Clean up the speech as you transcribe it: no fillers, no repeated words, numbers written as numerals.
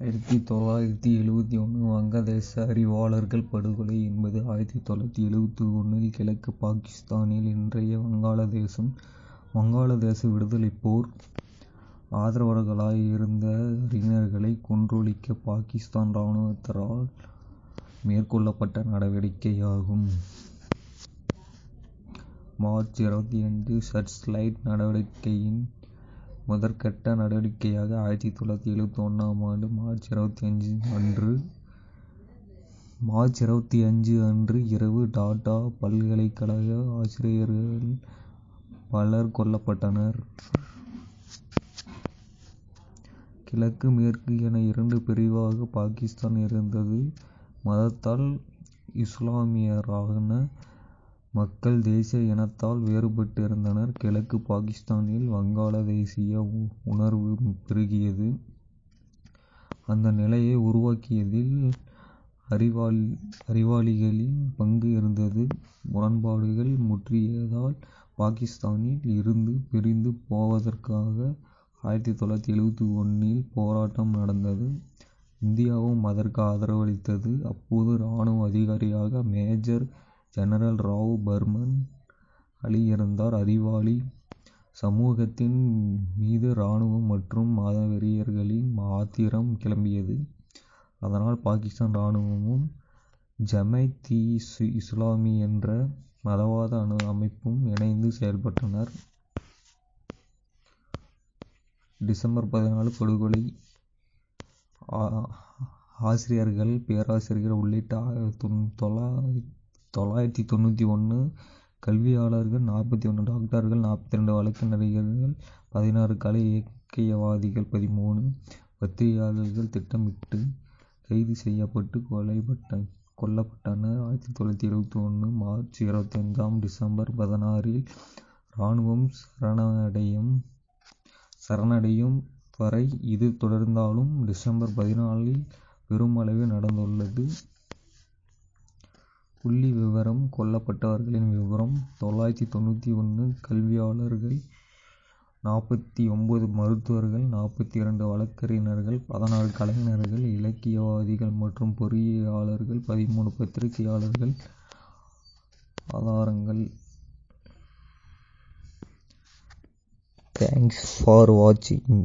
1971 வங்கதேச அறிவாளர்கள் படுகொலை என்பது 1971 கிழக்கு பாகிஸ்தானில் இன்றைய வங்காளதேச விடுதலைப் போர் ஆதரவாளர்களாக இருந்த அறிஞர்களை கொன்றொழிக்க பாகிஸ்தான் இராணுவத்தாரால் மேற்கொள்ளப்பட்ட நடவடிக்கையாகும். மார்ச் 25 சர்ச்லைட் நடவடிக்கையின் முதற்கட்ட நடவடிக்கையாக 1971 மார்ச் 25 அன்று இரவு டாக்கா பல்கலைக்கழக ஆசிரியர்கள் பலர் கொல்லப்பட்டனர். கிழக்கு மேற்கு என இரண்டு பிரிவாக பாகிஸ்தான் இருந்தது. மதத்தால் இசுலாமியரான மக்கள் தேசிய இனத்தால் வேறுபட்டிருந்தனர். கிழக்கு பாகிஸ்தானில் வங்காள தேசிய உணர்வு பெருகியது. அந்த நிலையை உருவாக்கியதில் அறிவாளிகளின் பங்கு இருந்தது. முரண்பாடுகள் முற்றியதால் பாகிஸ்தானில் இருந்து பிரிந்து போவதற்காக 1971 போராட்டம் நடந்தது. இந்தியாவும் அதற்கு ஆதரவளித்தது. அப்போது இராணுவ அதிகாரியாக மேஜர் ஜெனரல் ராவ் பர்மன் அலி இருந்தார். அறிவாளி சமூகத்தின் மீது இராணுவம் மற்றும் மதவெறியர்களின் ஆத்திரம் கிளம்பியது. அதனால் பாகிஸ்தான் இராணுவமும் ஜமாத்-இ-இஸ்லாமி என்ற மதவாத அமைப்பும் இணைந்து செயல்பட்டனர். டிசம்பர் 14 படுகொலை ஆசிரியர்கள், பேராசிரியர்கள் உள்ளிட்ட 991 கல்வியாளர்கள், 41 டாக்டர்கள், 42 வழக்கறிஞர்கள், 16 கலை இலக்கியவாதிகள், 13 பத்திரிகையாளர்கள் திட்டமிட்டு கைது செய்யப்பட்டு கொல்லப்பட்டனர். 1971 மார்ச் 25 டிசம்பர் 16 இராணுவம் சரணடையும் வரை இது தொடர்ந்தாலும் டிசம்பர் 14 பெருமளவில் நடந்துள்ளது. புள்ளி விவரம்: கொல்லப்பட்டவர்களின் விவரம்: 991 கல்வியாளர்கள், 49 மருத்துவர்கள், 42 வழக்கறிஞர்கள், 16 கலைஞர்கள், இலக்கியவாதிகள் மற்றும் பொறியியலாளர்கள், 13 பத்திரிகையாளர்கள். ஆதாரங்கள். Thanks for watching.